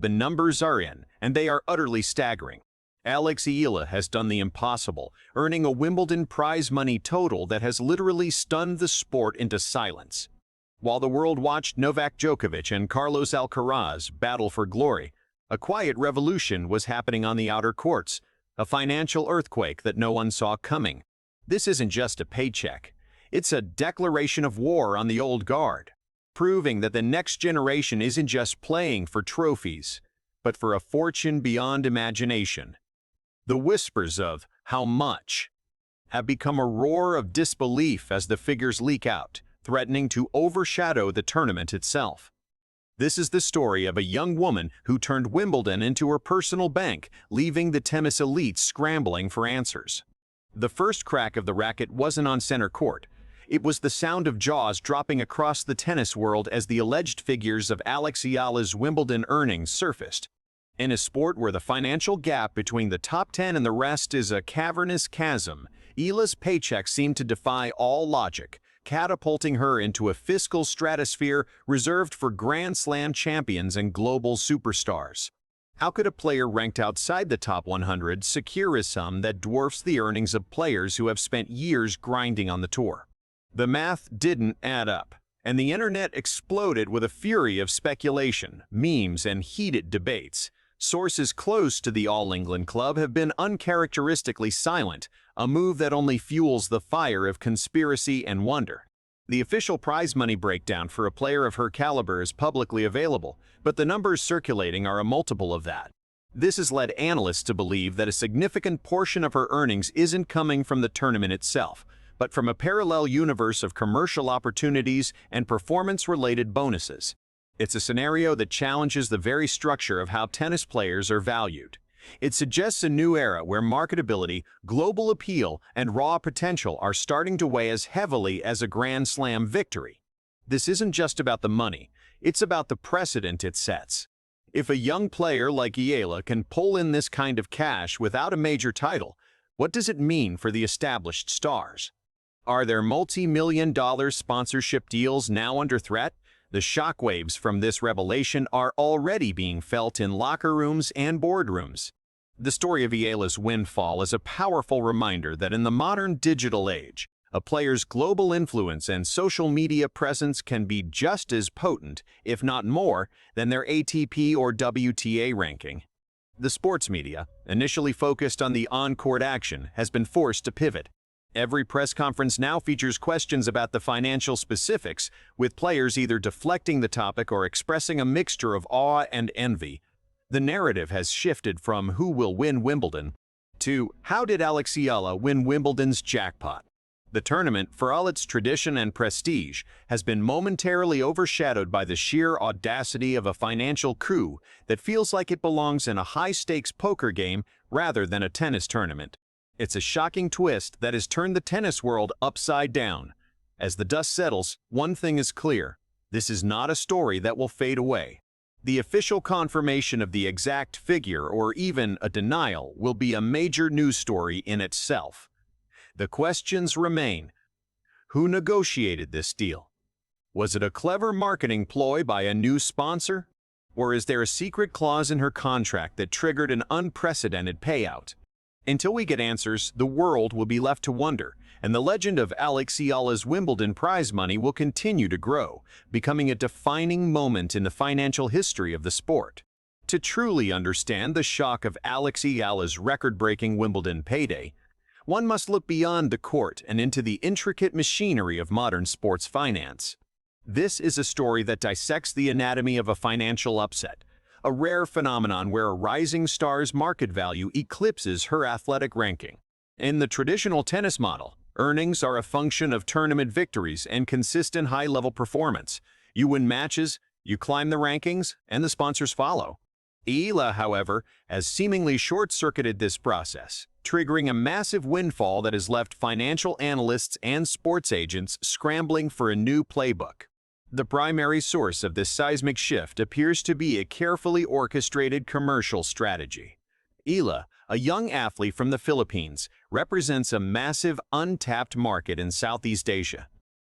The numbers are in, and they are utterly staggering. Alex Eala has done the impossible, earning a Wimbledon prize money total that has literally stunned the sport into silence. While the world watched Novak Djokovic and Carlos Alcaraz battle for glory, a quiet revolution was happening on the outer courts, a financial earthquake that no one saw coming. This isn't just a paycheck. It's a declaration of war on the old guard, proving that the next generation isn't just playing for trophies, but for a fortune beyond imagination. The whispers of "how much" have become a roar of disbelief as the figures leak out, threatening to overshadow the tournament itself. This is the story of a young woman who turned Wimbledon into her personal bank, leaving the tennis elite scrambling for answers. The first crack of the racket wasn't on center court. It was the sound of jaws dropping across the tennis world as the alleged figures of Alex Eala's Wimbledon earnings surfaced. In a sport where the financial gap between the top 10 and the rest is a cavernous chasm, Eala's paycheck seemed to defy all logic, catapulting her into a fiscal stratosphere reserved for Grand Slam champions and global superstars. How could a player ranked outside the top 100 secure a sum that dwarfs the earnings of players who have spent years grinding on the tour? The math didn't add up, and the internet exploded with a fury of speculation, memes, and heated debates. Sources close to the All England club have been uncharacteristically silent, a move that only fuels the fire of conspiracy and wonder. The official prize money breakdown for a player of her caliber is publicly available, but the numbers circulating are a multiple of that. This has led analysts to believe that a significant portion of her earnings isn't coming from the tournament itself, but from a parallel universe of commercial opportunities and performance-related bonuses. It's a scenario that challenges the very structure of how tennis players are valued. It suggests a new era where marketability, global appeal, and raw potential are starting to weigh as heavily as a Grand Slam victory. This isn't just about the money, it's about the precedent it sets. If a young player like Eala can pull in this kind of cash without a major title, what does it mean for the established stars? Are there multi-million-dollar sponsorship deals now under threat? The shockwaves from this revelation are already being felt in locker rooms and boardrooms. The story of Eala's windfall is a powerful reminder that in the modern digital age, a player's global influence and social media presence can be just as potent, if not more, than their ATP or WTA ranking. The sports media, initially focused on the on-court action, has been forced to pivot. Every press conference now features questions about the financial specifics, with players either deflecting the topic or expressing a mixture of awe and envy. The narrative has shifted from "who will win Wimbledon" to "how did Alex Eala win Wimbledon's jackpot?" The tournament, for all its tradition and prestige, has been momentarily overshadowed by the sheer audacity of a financial coup that feels like it belongs in a high-stakes poker game rather than a tennis tournament. It's a shocking twist that has turned the tennis world upside down. As the dust settles, one thing is clear: this is not a story that will fade away. The official confirmation of the exact figure, or even a denial, will be a major news story in itself. The questions remain: who negotiated this deal? Was it a clever marketing ploy by a new sponsor? Or is there a secret clause in her contract that triggered an unprecedented payout? Until we get answers, the world will be left to wonder, and the legend of Alex Eala's Wimbledon prize money will continue to grow, becoming a defining moment in the financial history of the sport. To truly understand the shock of Alex Eala's record-breaking Wimbledon payday, one must look beyond the court and into the intricate machinery of modern sports finance. This is a story that dissects the anatomy of a financial upset, a rare phenomenon where a rising star's market value eclipses her athletic ranking. In the traditional tennis model, earnings are a function of tournament victories and consistent high-level performance. You win matches, you climb the rankings, and the sponsors follow. Eala, however, has seemingly short-circuited this process, triggering a massive windfall that has left financial analysts and sports agents scrambling for a new playbook. The primary source of this seismic shift appears to be a carefully orchestrated commercial strategy. Eala, a young athlete from the Philippines, represents a massive, untapped market in Southeast Asia.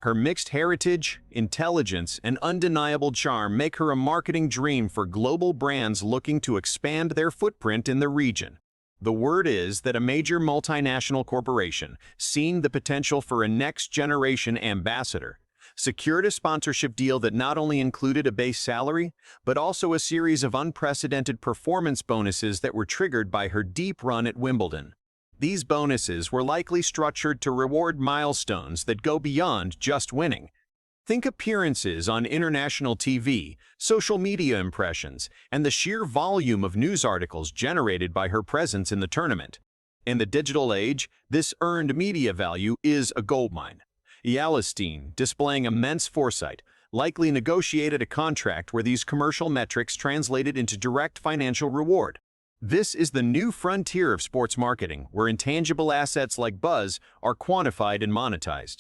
Her mixed heritage, intelligence, and undeniable charm make her a marketing dream for global brands looking to expand their footprint in the region. The word is that a major multinational corporation, seeing the potential for a next-generation ambassador, secured a sponsorship deal that not only included a base salary, but also a series of unprecedented performance bonuses that were triggered by her deep run at Wimbledon. These bonuses were likely structured to reward milestones that go beyond just winning. Think appearances on international TV, social media impressions, and the sheer volume of news articles generated by her presence in the tournament. In the digital age, this earned media value is a goldmine. Eala's team, displaying immense foresight, likely negotiated a contract where these commercial metrics translated into direct financial reward. This is the new frontier of sports marketing, where intangible assets like buzz are quantified and monetized.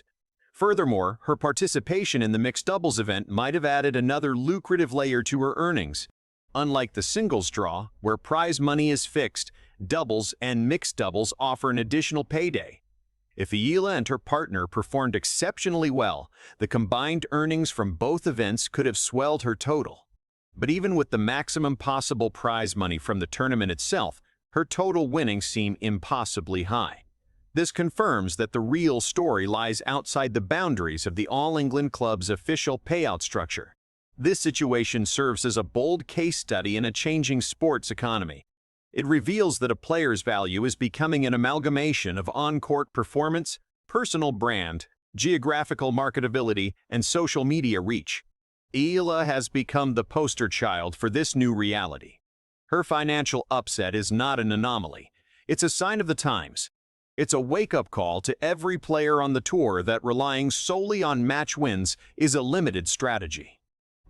Furthermore, her participation in the mixed doubles event might have added another lucrative layer to her earnings. Unlike the singles draw, where prize money is fixed, doubles and mixed doubles offer an additional payday. If Eala and her partner performed exceptionally well, the combined earnings from both events could have swelled her total. But even with the maximum possible prize money from the tournament itself, her total winnings seem impossibly high. This confirms that the real story lies outside the boundaries of the All England Club's official payout structure. This situation serves as a bold case study in a changing sports economy. It reveals that a player's value is becoming an amalgamation of on-court performance, personal brand, geographical marketability, and social media reach. Eala has become the poster child for this new reality. Her financial upset is not an anomaly. It's a sign of the times. It's a wake-up call to every player on the tour that relying solely on match wins is a limited strategy.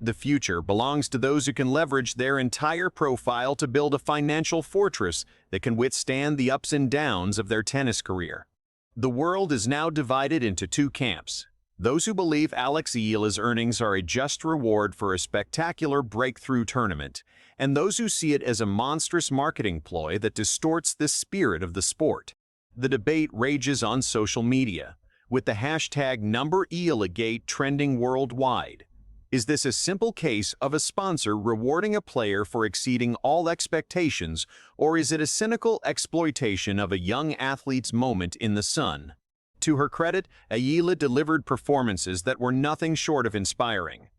The future belongs to those who can leverage their entire profile to build a financial fortress that can withstand the ups and downs of their tennis career. The world is now divided into two camps: those who believe Alex Eala's earnings are a just reward for a spectacular breakthrough tournament, and those who see it as a monstrous marketing ploy that distorts the spirit of the sport. The debate rages on social media, with the hashtag #EalaGate trending worldwide. Is this a simple case of a sponsor rewarding a player for exceeding all expectations, or is it a cynical exploitation of a young athlete's moment in the sun? To her credit, Eala delivered performances that were nothing short of inspiring.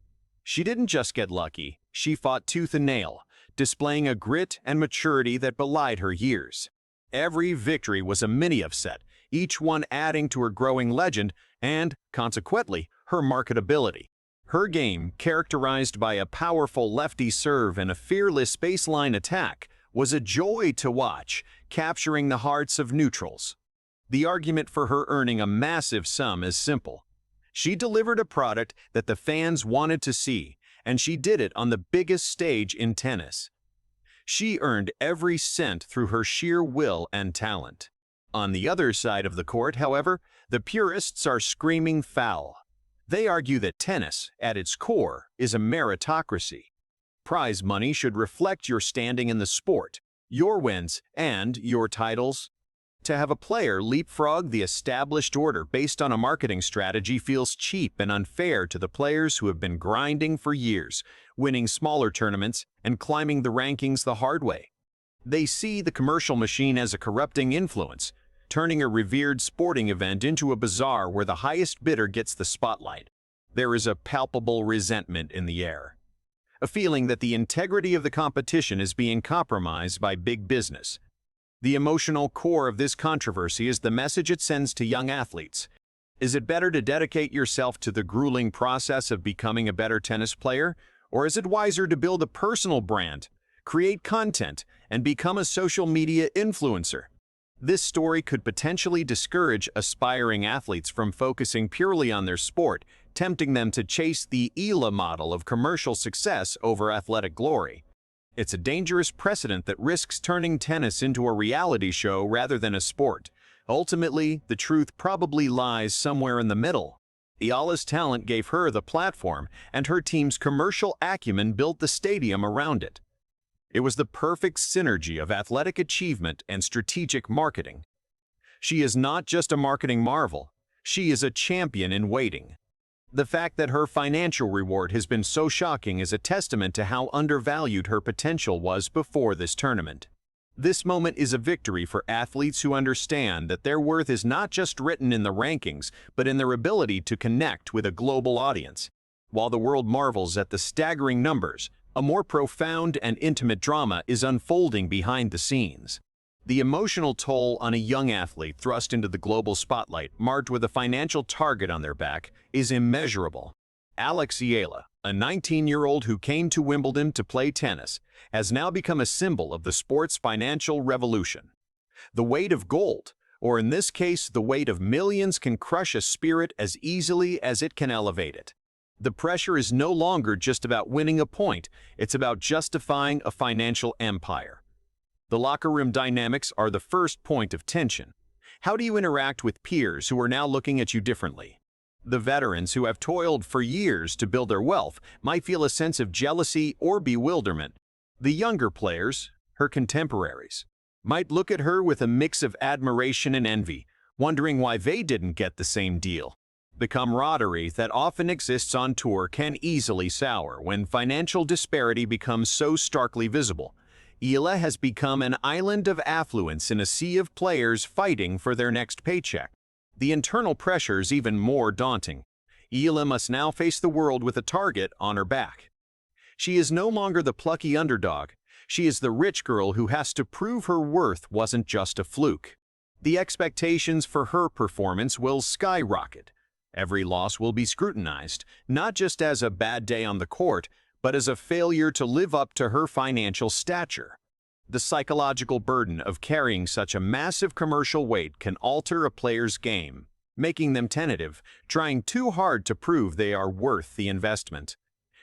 She didn't just get lucky, she fought tooth and nail, displaying a grit and maturity that belied her years. Every victory was a mini-upset, each one adding to her growing legend and, consequently, her marketability. Her game, characterized by a powerful lefty serve and a fearless baseline attack, was a joy to watch, capturing the hearts of neutrals. The argument for her earning a massive sum is simple. She delivered a product that the fans wanted to see, and she did it on the biggest stage in tennis. She earned every cent through her sheer will and talent. On the other side of the court, however, the purists are screaming foul. They argue that tennis, at its core, is a meritocracy. Prize money should reflect your standing in the sport, your wins, and your titles. To have a player leapfrog the established order based on a marketing strategy feels cheap and unfair to the players who have been grinding for years, winning smaller tournaments and climbing the rankings the hard way. They see the commercial machine as a corrupting influence, turning a revered sporting event into a bazaar where the highest bidder gets the spotlight. There is a palpable resentment in the air, a feeling that the integrity of the competition is being compromised by big business. The emotional core of this controversy is the message it sends to young athletes. Is it better to dedicate yourself to the grueling process of becoming a better tennis player, or is it wiser to build a personal brand, create content, and become a social media influencer? This story could potentially discourage aspiring athletes from focusing purely on their sport, tempting them to chase the Eala model of commercial success over athletic glory. It's a dangerous precedent that risks turning tennis into a reality show rather than a sport. Ultimately, the truth probably lies somewhere in the middle. Eala's talent gave her the platform, and her team's commercial acumen built the stadium around it. It was the perfect synergy of athletic achievement and strategic marketing. She is not just a marketing marvel, she is a champion in waiting. The fact that her financial reward has been so shocking is a testament to how undervalued her potential was before this tournament. This moment is a victory for athletes who understand that their worth is not just written in the rankings, but in their ability to connect with a global audience. While the world marvels at the staggering numbers, a more profound and intimate drama is unfolding behind the scenes. The emotional toll on a young athlete thrust into the global spotlight, marked with a financial target on their back, is immeasurable. Alex Eala, a 19-year-old who came to Wimbledon to play tennis, has now become a symbol of the sport's financial revolution. The weight of gold, or in this case, the weight of millions, can crush a spirit as easily as it can elevate it. The pressure is no longer just about winning a point, it's about justifying a financial empire. The locker room dynamics are the first point of tension. How do you interact with peers who are now looking at you differently? The veterans who have toiled for years to build their wealth might feel a sense of jealousy or bewilderment. The younger players, her contemporaries, might look at her with a mix of admiration and envy, wondering why they didn't get the same deal. The camaraderie that often exists on tour can easily sour when financial disparity becomes so starkly visible. Eala has become an island of affluence in a sea of players fighting for their next paycheck. The internal pressure is even more daunting. Eala must now face the world with a target on her back. She is no longer the plucky underdog. She is the rich girl who has to prove her worth wasn't just a fluke. The expectations for her performance will skyrocket. Every loss will be scrutinized, not just as a bad day on the court, but as a failure to live up to her financial stature. The psychological burden of carrying such a massive commercial weight can alter a player's game, making them tentative, trying too hard to prove they are worth the investment.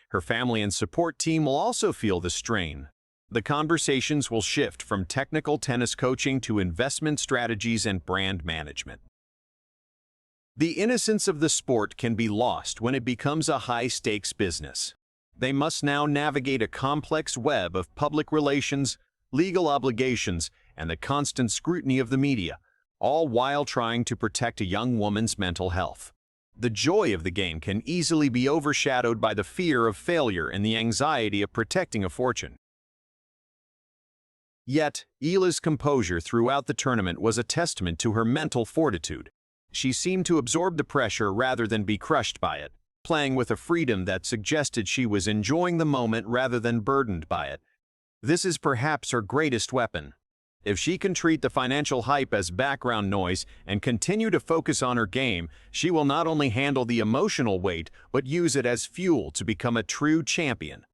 Her family and support team will also feel the strain. The conversations will shift from technical tennis coaching to investment strategies and brand management. The innocence of the sport can be lost when it becomes a high-stakes business. They must now navigate a complex web of public relations, legal obligations, and the constant scrutiny of the media, all while trying to protect a young woman's mental health. The joy of the game can easily be overshadowed by the fear of failure and the anxiety of protecting a fortune. Yet, Eala's composure throughout the tournament was a testament to her mental fortitude. She seemed to absorb the pressure rather than be crushed by it, playing with a freedom that suggested she was enjoying the moment rather than burdened by it. This is perhaps her greatest weapon. If she can treat the financial hype as background noise and continue to focus on her game, she will not only handle the emotional weight, but use it as fuel to become a true champion.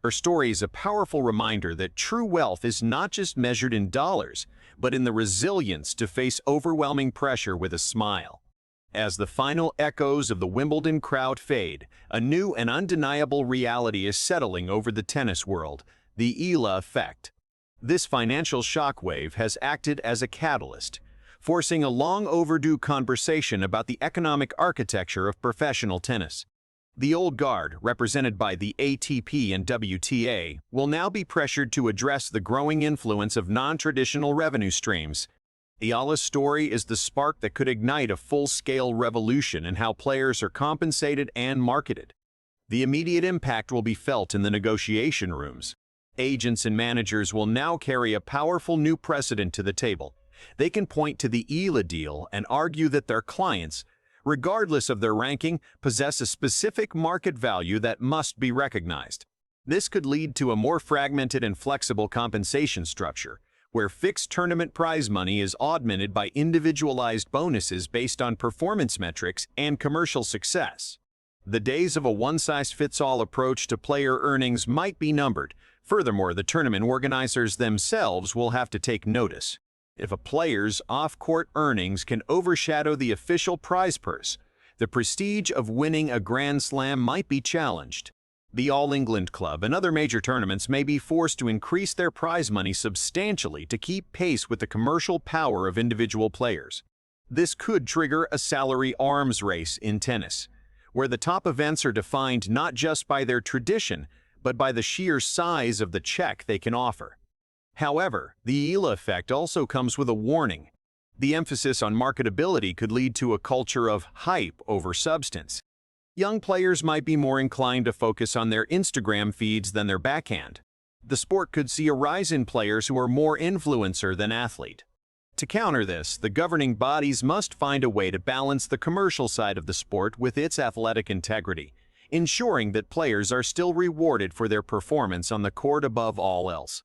Her story is a powerful reminder that true wealth is not just measured in dollars, but in the resilience to face overwhelming pressure with a smile. As the final echoes of the Wimbledon crowd fade, a new and undeniable reality is settling over the tennis world: the Eala effect. This financial shockwave has acted as a catalyst, forcing a long-overdue conversation about the economic architecture of professional tennis. The old guard, represented by the ATP and WTA, will now be pressured to address the growing influence of non-traditional revenue streams. Eala's story is the spark that could ignite a full-scale revolution in how players are compensated and marketed. The immediate impact will be felt in the negotiation rooms. Agents and managers will now carry a powerful new precedent to the table. They can point to the Eala deal and argue that their clients, regardless of their ranking, possess a specific market value that must be recognized. This could lead to a more fragmented and flexible compensation structure, where fixed tournament prize money is augmented by individualized bonuses based on performance metrics and commercial success. The days of a one-size-fits-all approach to player earnings might be numbered. Furthermore, the tournament organizers themselves will have to take notice. If a player's off-court earnings can overshadow the official prize purse, the prestige of winning a Grand Slam might be challenged. The All England Club and other major tournaments may be forced to increase their prize money substantially to keep pace with the commercial power of individual players. This could trigger a salary arms race in tennis, where the top events are defined not just by their tradition, but by the sheer size of the check they can offer. However, the Eala effect also comes with a warning. The emphasis on marketability could lead to a culture of hype over substance. Young players might be more inclined to focus on their Instagram feeds than their backhand. The sport could see a rise in players who are more influencer than athlete. To counter this, the governing bodies must find a way to balance the commercial side of the sport with its athletic integrity, ensuring that players are still rewarded for their performance on the court above all else.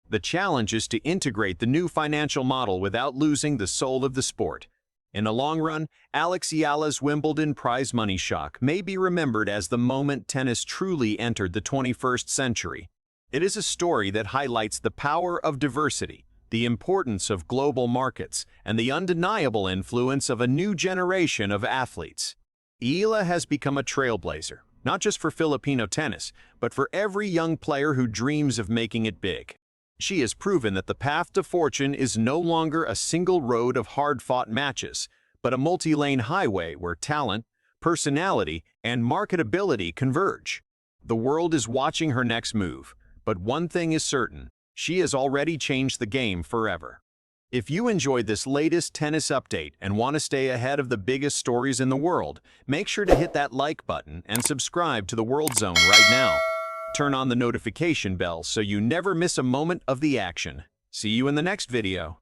The challenge is to integrate the new financial model without losing the soul of the sport. In the long run, Alex Eala's Wimbledon prize money shock may be remembered as the moment tennis truly entered the 21st century. It is a story that highlights the power of diversity, the importance of global markets, and the undeniable influence of a new generation of athletes. Eala has become a trailblazer, not just for Filipino tennis, but for every young player who dreams of making it big. She has proven that the path to fortune is no longer a single road of hard-fought matches, but a multi-lane highway where talent, personality, and marketability converge. The world is watching her next move, but one thing is certain: she has already changed the game forever. If you enjoyed this latest tennis update and want to stay ahead of the biggest stories in the world, make sure to hit that like button and subscribe to the World Zone right now. Turn on the notification bell so you never miss a moment of the action. See you in the next video.